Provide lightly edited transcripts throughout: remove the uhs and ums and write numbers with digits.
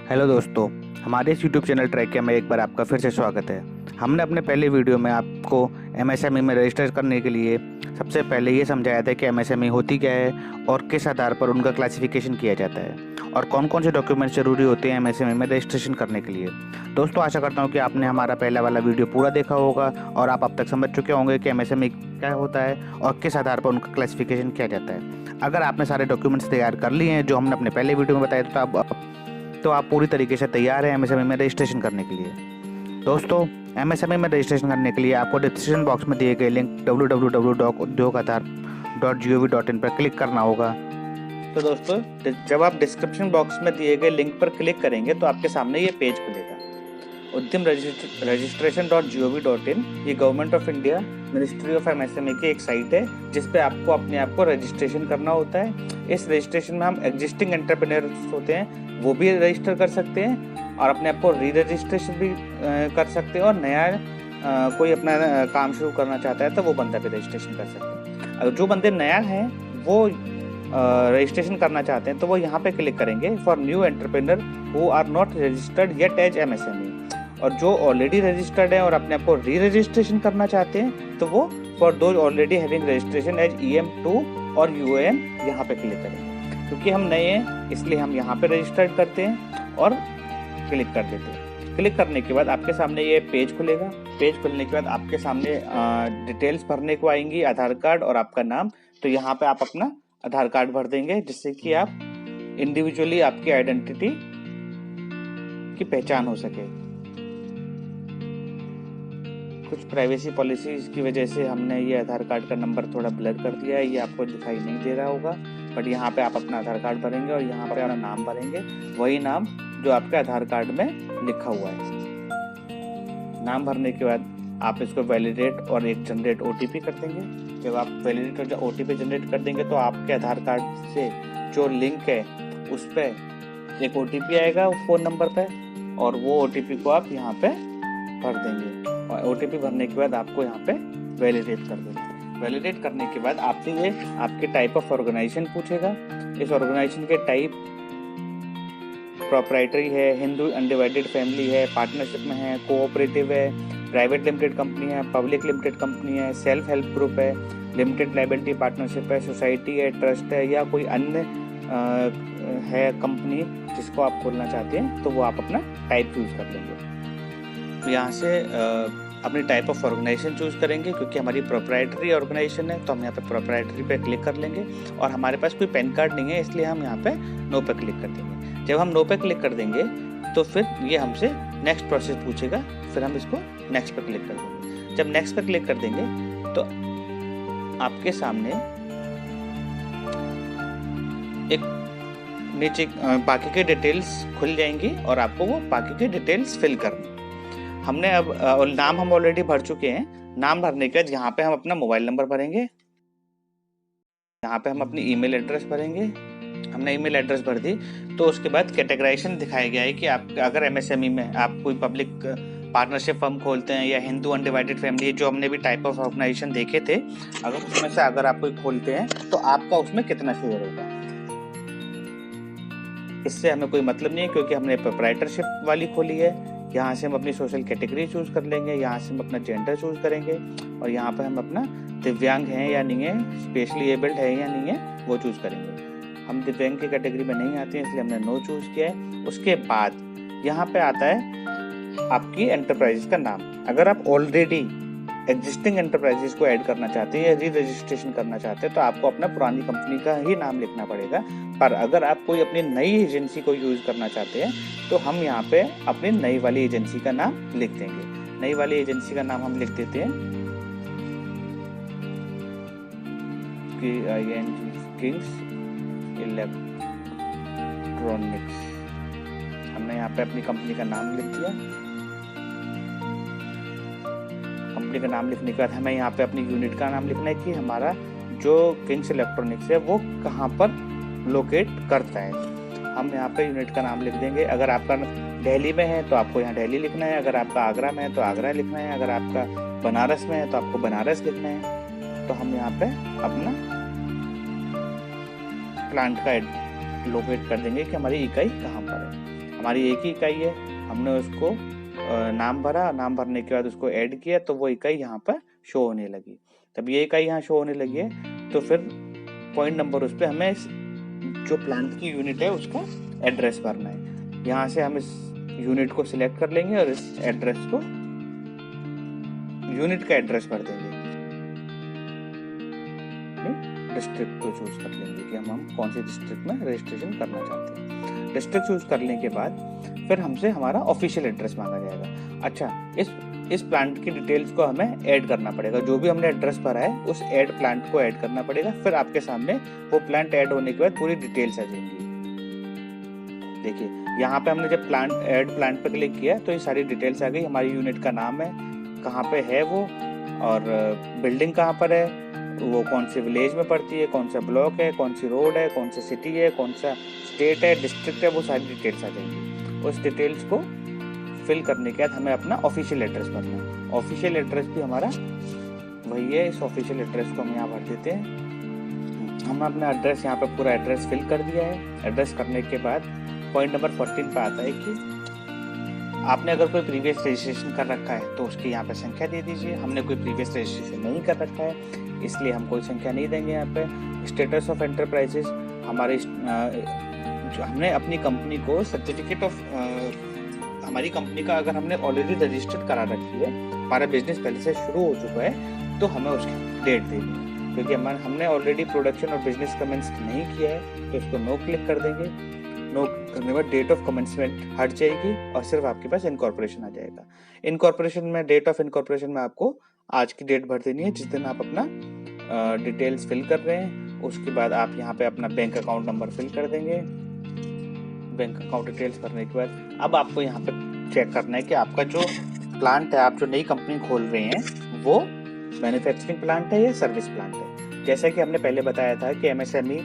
Hello दोस्तों, हमारे इस यूट्यूब चैनल ट्रैकिया में एक बार आपका फिर से स्वागत है। हमने अपने पहले वीडियो में आपको एमएसएमई में रजिस्टर करने के लिए सबसे पहले ये समझाया था कि एमएसएमई होती क्या है और किस आधार पर उनका क्लासिफिकेशन किया जाता है और कौन कौन से डॉक्यूमेंट्स जरूरी होते हैं एमएसएमई में रजिस्ट्रेशन करने के लिए। दोस्तों, आशा करता हूँ कि आपने हमारा पहला वाला वीडियो पूरा देखा होगा और आप अब तक समझ चुके होंगे कि एमएसएमई क्या होता है और किस आधार पर उनका क्लासिफिकेशन किया जाता है। अगर आपने सारे डॉक्यूमेंट्स तैयार कर लिए हैं जो हमने अपने पहले वीडियो में बताया तो आप पूरी तरीके से तैयार हैं एमएसएमई में रजिस्ट्रेशन करने के लिए। दोस्तों, एमएसएमई में रजिस्ट्रेशन करने के लिए आपको डिस्क्रिप्शन बॉक्स में दिए गए लिंक www.udyogaadhar.gov.in पर क्लिक करना होगा। तो दोस्तों, जब आप डिस्क्रिप्शन बॉक्स में दिए गए लिंक पर क्लिक करेंगे तो आपके सामने ये पेज खुलेगा। उद्यम registration.gov.in ये government of India ministry of MSME की एक साइट है जिस पे आपको अपने आप को रजिस्ट्रेशन करना होता है। इस रजिस्ट्रेशन में हम एग्जिस्टिंग एंटरप्रेन्योर्स होते हैं वो भी रजिस्टर कर सकते हैं और अपने आप को री रजिस्ट्रेशन भी कर सकते हैं और नया कोई अपना काम शुरू करना चाहता है तो वो बंदा भी रजिस्ट्रेशन कर सकते हैं। अगर जो बंदे नया हैं वो रजिस्ट्रेशन करना चाहते हैं तो वो यहाँ पे क्लिक करेंगे for new entrepreneur who are not registered yet as MSME, और जो ऑलरेडी रजिस्टर्ड है और अपने आप को री रजिस्ट्रेशन करना चाहते हैं तो वो for those already having registration as EM2 और UAM यहाँ पे क्लिक करेंगे। क्योंकि हम नए हैं इसलिए हम यहाँ पे रजिस्टर्ड करते हैं और क्लिक कर देते हैं। क्लिक करने के बाद आपके सामने ये पेज खुलेगा। पेज खुलने के बाद आपके सामने डिटेल्स भरने को आएंगी, आधार कार्ड और आपका नाम। तो यहाँ पे आप अपना आधार कार्ड भर देंगे जिससे कि आप इंडिविजुअली आपकी आइडेंटिटी की पहचान हो सके। कुछ प्राइवेसी पॉलिसीज की वजह से हमने ये आधार कार्ड का नंबर थोड़ा ब्लर कर दिया है, ये आपको दिखाई नहीं दे रहा होगा, बट यहाँ पे आप अपना आधार कार्ड भरेंगे और यहाँ पे अपना नाम भरेंगे, वही नाम जो आपके आधार कार्ड में लिखा हुआ है। नाम भरने के बाद आप इसको वैलिडेट और एक जनरेट OTP कर देंगे। जब आप वैलिडेट और OTP जनरेट कर देंगे तो आपके आधार कार्ड से जो लिंक है उस पर एक OTP आएगा फ़ोन नंबर पे और वो OTP को आप यहाँ पे भर देंगे और OTP भरने के बाद आपको यहाँ पे वैलिडेट कर देंगे। वैलिडेट करने के बाद आपसे ये आपके टाइप ऑफ ऑर्गेनाइजेशन पूछेगा। इस ऑर्गेनाइजेशन के टाइप प्रोप्राइटरी है, हिंदू अनडिवाइडेड फैमिली है, पार्टनरशिप में है, कोऑपरेटिव है, प्राइवेट लिमिटेड कंपनी है, पब्लिक लिमिटेड कंपनी है, सेल्फ हेल्प ग्रुप है, लिमिटेड लायबिलिटी पार्टनरशिप है, सोसाइटी है, ट्रस्ट है या कोई अन्य है कंपनी जिसको आप खोलना चाहते हैं तो वो आप अपना टाइप चूज कर लेंगे। तो यहाँ से अपनी टाइप ऑफ ऑर्गेनाइजेशन चूज करेंगे। क्योंकि हमारी प्रोप्राइटरी ऑर्गेनाइजेशन है तो हम यहाँ पे प्रोप्राइटरी पे क्लिक कर लेंगे और हमारे पास कोई पैन कार्ड नहीं है इसलिए हम यहाँ पे नो पे क्लिक कर देंगे। जब हम नो पे क्लिक कर देंगे तो फिर ये हमसे नेक्स्ट प्रोसेस पूछेगा, फिर हम इसको नेक्स्ट पे क्लिक कर देंगे। जब नेक्स्ट पे क्लिक कर देंगे तो आपके सामने एक नीचे बाकी के डिटेल्स खुल जाएंगी और आपको वो बाकी के डिटेल्स फिल करनी। हमने अब नाम हम ऑलरेडी भर चुके हैं। नाम भरने के बाद यहाँ पे हम अपना मोबाइल नंबर भरेंगे, यहाँ पे हम अपनी ईमेल एड्रेस भरेंगे। हमने ईमेल एड्रेस भर दी तो उसके बाद कैटेगराइजेशन दिखाया गया है कि आप अगर एमएसएमई में आप कोई पब्लिक पार्टनरशिप फर्म खोलते हैं या हिंदू अनडिवाइडेड फैमिली जो हमने भी टाइप ऑफ ऑर्गेनाइजेशन देखे थे, अगर उसमें से अगर आप कोई खोलते हैं तो आपका उसमें कितना शेयर होगा। इससे हमें कोई मतलब नहीं है क्योंकि हमने प्रोप्राइटरशिप वाली खोली है। यहाँ से हम अपनी सोशल कैटेगरी चूज कर लेंगे, यहाँ से हम अपना जेंडर चूज करेंगे और यहाँ पर हम अपना दिव्यांग हैं या नहीं है, स्पेशली एबल्ड है या नहीं है वो चूज करेंगे। हम दिव्यांग की कैटेगरी में नहीं आते हैं इसलिए हमने नो चूज किया है। उसके बाद यहाँ पे आता है आपकी एंटरप्राइजेस का नाम। अगर आप ऑलरेडी एग्जिस्टिंग एंटरप्राइजेस को ऐड करना चाहते हैं या री रजिस्ट्रेशन करना चाहते हैं तो आपको अपना पुरानी कंपनी का ही नाम लिखना पड़ेगा। पर अगर आप कोई अपनी नई एजेंसी को यूज करना चाहते हैं तो हम यहाँ पे अपनी नई वाली एजेंसी का नाम लिख देंगे। नई वाली एजेंसी का नाम हम लिख देते हैं किंग्स इलेक्ट्रॉनिक्स। हमने यहाँ पे अपनी कंपनी का नाम लिख दिया। कंपनी का नाम लिखने के बाद हमें यहाँ पे अपनी यूनिट का नाम लिखना है कि हमारा जो किंग्स इलेक्ट्रॉनिक्स है वो कहाँ पर लोकेट करता है। हम यहाँ पे यूनिट का नाम लिख देंगे। अगर आपका दिल्ली में है तो आपको यहाँ दिल्ली लिखना है, अगर आपका आगरा में है तो आगरा लिखना है, अगर आपका बनारस में है तो आपको बनारस लिखना है। तो हम यहाँ पे अपना प्लांट का लोकेट कर देंगे कि हमारी इकाई कहाँ पर है। हमारी एक ही इकाई है, हमने उसको नाम भरा, नाम भरने के बाद उसको ऐड किया तो वो इकाई यहाँ पर शो होने लगी। तब ये इकाई यहाँ शो होने लगी है तो फिर पॉइंट नंबर उस पर हमें जो प्लांट की यूनिट है उसका एड्रेस भरना है। यहाँ से हम इस यूनिट को सिलेक्ट कर लेंगे और इस एड्रेस को, यूनिट का एड्रेस भर देंगे। डिस्ट्रिक्ट को चूज कर लेंगे कि हम कौन सी डिस्ट्रिक्ट में रजिस्ट्रेशन करना चाहते हैं। डिस्ट्रिक्ट चूज करने के बाद फिर हमसे हमारा ऑफिशियल एड्रेस मांगा जाएगा। अच्छा, इस प्लांट की डिटेल्स को हमें ऐड करना पड़ेगा। जो भी हमने एड्रेस भरा है उस ऐड प्लांट को ऐड करना पड़ेगा। फिर आपके सामने वो प्लांट ऐड होने के बाद पूरी डिटेल्स आ जाएंगी। देखिए यहाँ पे हमने जब ऐड प्लांट पे क्लिक किया तो ये सारी डिटेल्स आ गई। हमारी यूनिट का नाम है, कहाँ पे है वो, और बिल्डिंग कहाँ पर है, वो कौन से विलेज में पड़ती है, कौन सा ब्लॉक है, कौन सी रोड है, कौन सा सिटी है, कौन सा स्टेट है, डिस्ट्रिक्ट है, वो सारी डिटेल्स आ जाएंगी। उस डिटेल्स को फिल करने के बाद हमें अपना ऑफिशियल एड्रेस भरना है। ऑफिशियल एड्रेस भी हमारा वही है। इस ऑफिशियल एड्रेस को हम यहाँ भर देते हैं। हमने अपना एड्रेस यहाँ पे पूरा एड्रेस फिल कर दिया है। एड्रेस करने के बाद पॉइंट नंबर 14 पे आता है कि आपने अगर कोई प्रीवियस रजिस्ट्रेशन कर रखा है तो उसकी यहाँ पे संख्या दे दीजिए। हमने कोई प्रीवियस रजिस्ट्रेशन नहीं कर रखा है इसलिए हम कोई संख्या नहीं देंगे यहाँ पे। स्टेटस ऑफ एंटरप्राइजेस, हमारे जो हमने अपनी कंपनी को सर्टिफिकेट ऑफ हमारी कंपनी का अगर हमने ऑलरेडी रजिस्टर्ड करा रखी है, हमारा बिजनेस पहले से शुरू हो चुका है, तो हमें उसकी डेट देनी है। क्योंकि हमने ऑलरेडी प्रोडक्शन और बिजनेस कमेंस नहीं किया है तो इसको नो क्लिक कर देंगे। नो करने के बाद डेट ऑफ कमेंसमेंट हट जाएगी और सिर्फ आपके पास इनकॉर्पोरेशन आ जाएगा। इनकॉर्पोरेशन में डेट ऑफ इनकॉर्पोरेशन में आपको आज की डेट भर देनी है जिस दिन आप अपना डिटेल्स फिल कर रहे हैं। उसके बाद आप यहाँ पे अपना बैंक अकाउंट नंबर फिल कर देंगे। बैंक अकाउंट डिटेल्स भरने के बाद अब आपको यहाँ पे चेक करना है कि आपका जो प्लांट है, आप जो नई कंपनी खोल रहे हैं, वो मैन्युफैक्चरिंग प्लांट है या सर्विस प्लांट है। जैसा कि हमने पहले बताया था कि एमएसएमई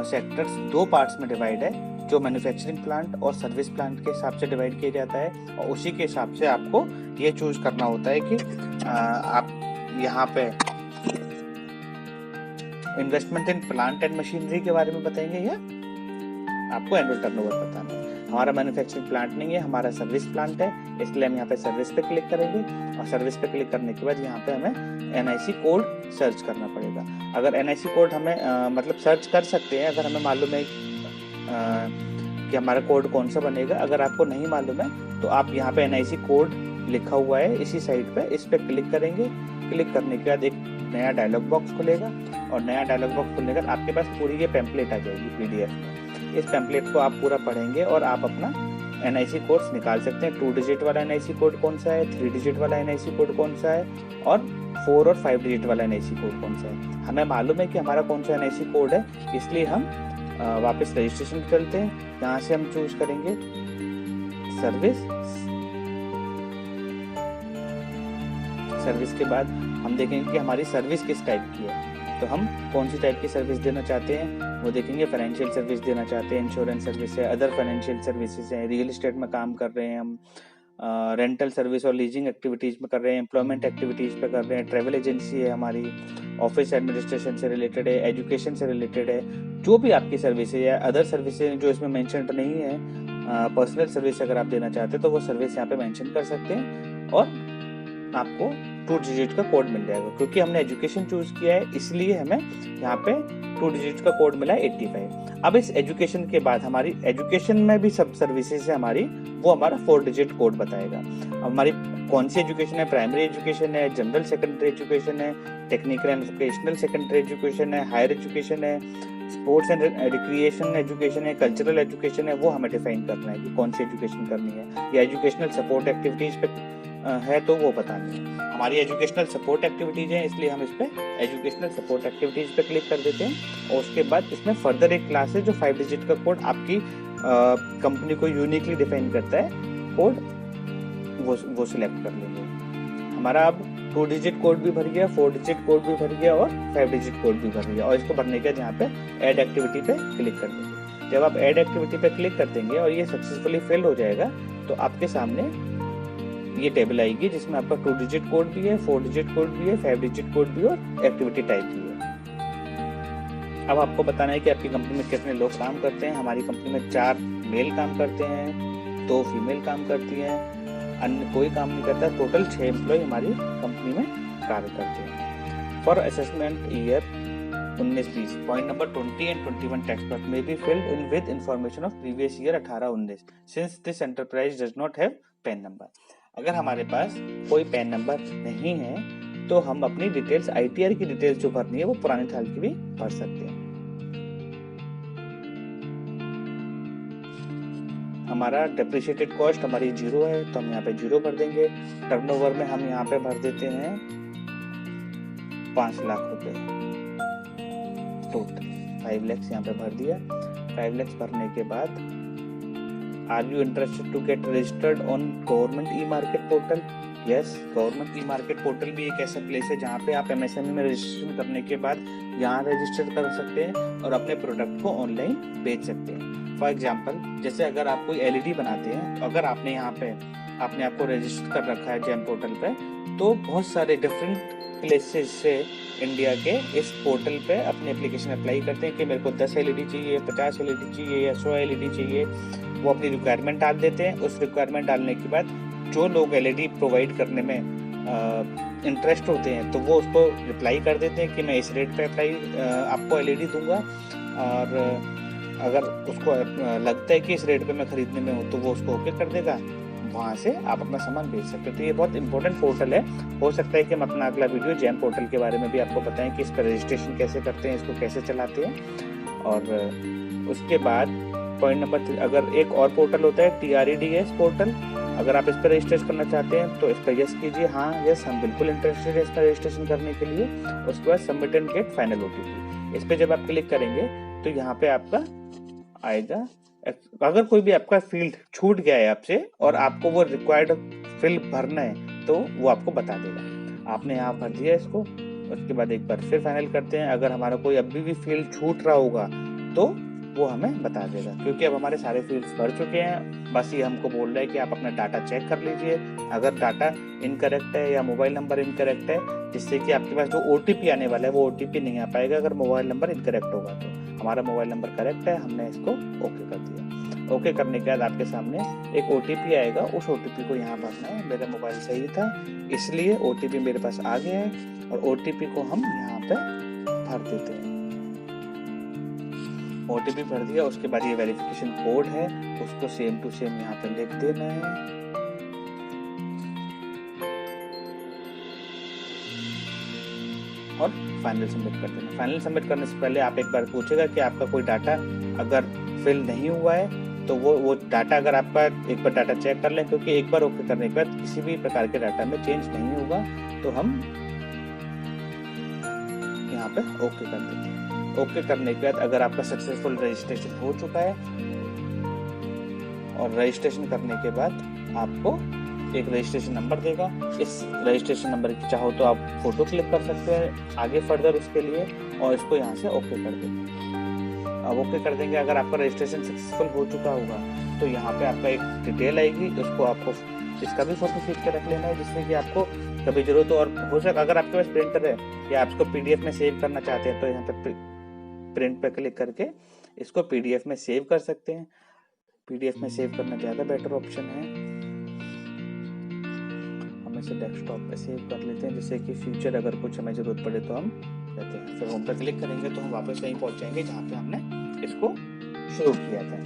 सेक्टर्स दो पार्ट्स में डिवाइड है, जो मैन्युफैक्चरिंग प्लांट और सर्विस प्लांट के हिसाब से डिवाइड किया जाता है। और उसी के हिसाब से आपको ये चूज करना होता है कि आप यहाँ पे investment in plant and machinery के बारे में बताएंगे या आपको एनुअल टर्नओवर बताना है। हमारा मैन्युफैक्चरिंग प्लांट नहीं है, हमारा सर्विस प्लांट है, इसलिए हम यहाँ पे सर्विस पे क्लिक करेंगे। और सर्विस पे क्लिक करने के बाद यहाँ पे हमें एनआईसी कोड सर्च करना पड़ेगा। अगर एनआईसी कोड हमें मतलब सर्च कर सकते हैं अगर हमें मालूम है कि हमारा कोड कौन सा बनेगा। अगर आपको नहीं मालूम है तो आप यहाँ पे एनआईसी कोड लिखा हुआ है इसी साइट पे, इस पे क्लिक करेंगे। क्लिक करने के बाद एक नया डायलॉग बॉक्स खुलेगा और नया डायलॉग बॉक्स खुलने के बाद आपके पास पूरी ये पैम्पलेट आ जाएगी पीडीएफ में। इस पैम्पलेट को आप पूरा पढ़ेंगे और आप अपना एनआईसी कोड निकाल सकते हैं। 2 डिजिट वाला एनआईसी कोड कौन सा है, 3 डिजिट वाला एनआईसी कोड कौन सा है और 4 और 5 डिजिट वाला एनआईसी कोड कौन सा है। हमें मालूम है कि हमारा कौन सा एनआईसी कोड है, इसलिए हम वापस रजिस्ट्रेशन चलते हैं। यहाँ से हम चूज करेंगे सर्विस के बाद हम देखेंगे कि हमारी सर्विस किस टाइप की है। तो हम कौन सी टाइप की सर्विस देना चाहते हैं वो देखेंगे। फाइनेंशियल सर्विस देना चाहते हैं, इंश्योरेंस सर्विस है, अदर फाइनेंशियल सर्विसेज है, रियल एस्टेट में काम कर रहे हैं हम, रेंटल सर्विस और लीजिंग एक्टिविटीज में कर रहे हैं, एम्प्लॉयमेंट एक्टिविटीज पे कर रहे हैं, ट्रैवल एजेंसी है हमारी, ऑफिस एडमिनिस्ट्रेशन से रिलेटेड है, एजुकेशन से रिलेटेड है। जो भी आपकी सर्विस है या अदर सर्विसेज जो इसमें मेंशन नहीं है, पर्सनल सर्विस अगर आप देना चाहते हैं तो वो सर्विस यहाँ पे मेंशन कर सकते हैं और आपको 2 डिजिट का कोड मिल जाएगा। क्योंकि हमने एजुकेशन चूज किया है इसलिए हमें यहाँ पे 2 डिजिट का कोड मिला है 85। अब इस एजुकेशन के बाद हमारी एजुकेशन में भी सब सर्विसेज है हमारी, वो हमारा 4 डिजिट कोड बताएगा। हमारी कौन सी एजुकेशन है, प्राइमरी एजुकेशन है, जनरल सेकेंडरी एजुकेशन है, technical and vocational secondary education है, हायर एजुकेशन है, स्पोर्ट्स एंड रिक्रिएशन एजुकेशन है, कल्चरल एजुकेशन है, वो हमें डिफाइन करना है कि कौन सी एजुकेशन करनी है। या एजुकेशनल सपोर्ट एक्टिविटीज पे है तो वो बतानी है। हमारी एजुकेशनल सपोर्ट एक्टिविटीज है इसलिए हम इस पे एजुकेशनल सपोर्ट एक्टिविटीज पे क्लिक कर देते हैं। और उसके बाद इसमें फर्दर एक क्लास है जो 5 डिजिट का कोड आपकी कंपनी को यूनिकली डिफाइन करता है, कोड वो सिलेक्ट कर लेंगे। हमारा अब 2 डिजिट कोड भी भर गया, 4 डिजिट कोड भी भर गया और 5 डिजिट कोड भी भर गया। और इसको भरने के बाद यहाँ पे ऐड एक्टिविटी पे क्लिक कर देंगे। जब आप ऐड एक्टिविटी पे क्लिक कर देंगे और ये सक्सेसफुली फिल हो जाएगा तो आपके सामने ये टेबल आएगी जिसमें आपका 2 डिजिट कोड भी है, 4 डिजिट कोड भी है, 5 डिजिट कोड भी और एक्टिविटी टाइप भी है। अब आपको बताना है कि आपकी कंपनी में कितने लोग काम करते हैं। हमारी कंपनी में 4 मेल काम करते हैं 2 फीमेल काम करती हैं, अन्य कोई काम नहीं करता। टोटल 6 एम्प्लॉय हमारी कंपनी में कार्य करते हैं। For assessment year 19-20 point number 20 and 21 tax but may be filled in with information of previous year 18-19 since this enterprise does not have pan number. अगर हमारे पास कोई पैन नंबर नहीं है तो हम अपनी डिटेल्स ITR की डिटेल्स जो भरनी है वो पुराने साल की भी भर सकते हैं। हमारा डेप्रिशिएटेड कॉस्ट हमारी 0 है तो हम यहाँ पे 0 भर देंगे। टर्नओवर में हम यहाँ पे भर देते हैं 5 लाख रुपए टोटल। 5 लाख यहाँ पे भर दिया। 5 लाख भरने के बाद are you interested to get registered on government e market portal? Yes, government e market portal भी एक ऐसा प्लेस है जहाँ पे आप MSME में रजिस्ट्रेशन करने के बाद यहाँ रजिस्टर कर सकते हैं और अपने प्रोडक्ट को ऑनलाइन बेच सकते हैं। फॉर एग्जाम्पल, जैसे अगर आप कोई LED बनाते हैं, अगर आपने यहाँ पे अपने आप को रजिस्टर कर रखा है जेम पोर्टल पे, तो बहुत सारे डिफरेंट प्लेसेस से इंडिया के इस पोर्टल पे अपनी एप्लीकेशन अप्लाई करते हैं कि मेरे को 10 LED चाहिए, 50 LED चाहिए या 100 LED चाहिए। वो अपनी रिक्वायरमेंट डाल देते हैं। उस रिक्वायरमेंट डालने के बाद जो लोग LED प्रोवाइड करने में इंटरेस्ट होते हैं तो वो उसको रिप्लाई कर देते हैं कि मैं इस रेट पे आपको LED दूंगा, और अगर उसको लगता है कि इस रेट पे मैं खरीदने में हूँ तो वो उसको ओके कर देगा। वहाँ से आप अपना सामान बेच सकते हो। तो ये बहुत इंपॉर्टेंट पोर्टल है। हो सकता है कि हम अपना अगला वीडियो जेम पोर्टल के बारे में भी आपको बताएं कि इस पर रजिस्ट्रेशन कैसे करते हैं, इसको कैसे चलाते हैं। और उसके बाद पॉइंट नंबर 3, अगर एक और पोर्टल होता है TREDS पोर्टल, अगर आप इस पर रजिस्ट्रेशन करना चाहते हैं तो इस पर यस कीजिए। हाँ यस, हम बिल्कुल इंटरेस्टेड है इस पर रजिस्ट्रेशन करने के लिए। उसके बाद submit and get final OTP, इस पर जब आप क्लिक करेंगे तो यहाँ पे आपका आएगा। अगर कोई भी आपका फील्ड छूट गया है आपसे और आपको वो रिक्वायर्ड फील्ड भरना है तो वो आपको बता देगा। आपने यहाँ भर दिया इसको, उसके बाद एक बार फिर फाइनल करते हैं। अगर हमारा कोई अभी भी फील्ड छूट रहा होगा तो वो हमें बता देगा, क्योंकि अब हमारे सारे फील्ड्स भर चुके हैं। बस ये हमको बोल रहा है कि आप अपना डाटा चेक कर लीजिए। अगर डाटा इनकरेक्ट है या मोबाइल नंबर इनकरेक्ट है, जिससे कि आपके पास जो OTP आने वाला है वो OTP नहीं आ पाएगा अगर मोबाइल नंबर इनकरेक्ट होगा। तो हमारा मोबाइल नंबर करेक्ट है, हमने इसको ओके कर दिया। ओके करने के बाद आपके सामने एक OTP आएगा, उस OTP को यहाँ भरना है। मेरा मोबाइल सही था इसलिए OTP मेरे पास आ गया है और OTP को हम यहाँ पे भर देते हैं। OTP भर दिया, उसके बाद ये वेरिफिकेशन कोड है उसको सेम टू सेम यहाँ पे लिख देना है। और फाइनल सबमिट कर देना। फाइनल सबमिट करने से पहले आप एक बार पूछेगा कि आपका कोई डाटा अगर फिल नहीं हुआ है तो वो डाटा, अगर आपका एक बार डाटा चेक कर लें, क्योंकि एक बार ओके करने के बाद किसी भी प्रकार के डाटा में चेंज नहीं होगा। तो हम यहाँ पे ओके कर देते हैं। ओके करने के बाद अगर आपका सक्सेसफुल रजिस्ट्रेशन हो चुका है, और रजिस्ट्रेशन करने के बाद आपको एक रजिस्ट्रेशन नंबर देगा। इस रजिस्ट्रेशन नंबर की चाहो तो आप फोटो क्लिक कर सकते हैं आगे फर्दर उसके लिए, और इसको यहाँ से ओके कर देंगे। अब ओके कर देंगे। अगर आपका रजिस्ट्रेशन सक्सेसफुल हो चुका होगा तो यहाँ पे आपका एक डिटेल आएगी, उसको आपको इसका भी फोटो खींच के रख लेना है, जिससे कि आपको कभी जरूरत हो। और हो सके अगर आपके पास प्रिंटर है या आप इसको PDF में सेव करना चाहते हैं तो यहाँ पे प्रिंट पे क्लिक करके इसको PDF में सेव कर सकते हैं। PDF में सेव करना ज़्यादा बेटर ऑप्शन है। हम इसे डेस्कटॉप पे सेव कर लेते हैं, जिससे कि फ्यूचर अगर कुछ हमें जरूरत पड़े तो हम कहते हैं। फिर होम पे क्लिक करेंगे तो हम वापस वहीं पहुंच जाएंगे जहाँ पे हमने इसको शुरू किया था।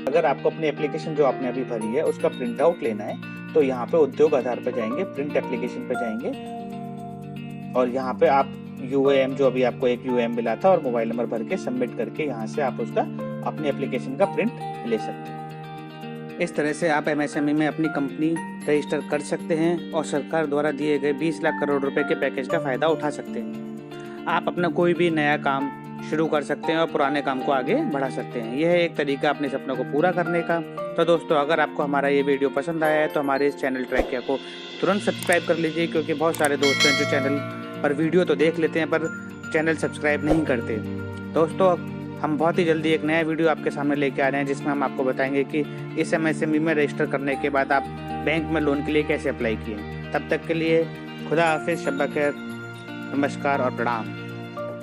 अगर आपको अपनी एप्लीकेशन जो आपने अभी भरी है उसका प्रिंट आउट लेना है तो यहाँ पे उद्योग आधार पे जाएंगे, प्रिंट एप्लीकेशन पे जाएंगे, और यहाँ पे आप UAM जो अभी आपको एक UAM मिला था और मोबाइल नंबर भर के सबमिट करके यहाँ से आप उसका अपनी एप्लीकेशन का प्रिंट ले सकते हैं। इस तरह से आप MSME में अपनी कंपनी रजिस्टर कर सकते हैं और सरकार द्वारा दिए गए 20 लाख करोड़ रुपए के पैकेज का फायदा उठा सकते हैं। आप अपना कोई भी नया काम शुरू कर सकते हैं और पुराने काम को आगे बढ़ा सकते हैं। यह है एक तरीका अपने सपनों को पूरा करने का। तो दोस्तों, अगर आपको हमारा ये वीडियो पसंद आया है तो हमारे इस चैनल ट्रैकिया को तुरंत सब्सक्राइब कर लीजिए, क्योंकि बहुत सारे दोस्त हैं जो चैनल पर वीडियो तो देख लेते हैं पर चैनल सब्सक्राइब नहीं करते। दोस्तों, हम बहुत ही जल्दी एक नया वीडियो आपके सामने लेके आ रहे हैं, जिसमें हम आपको बताएंगे कि इस MSME में रजिस्टर करने के बाद आप बैंक में लोन के लिए कैसे अप्लाई किए। तब तक के लिए खुदा हाफिज़, शब्बा खैर, नमस्कार और प्रणाम।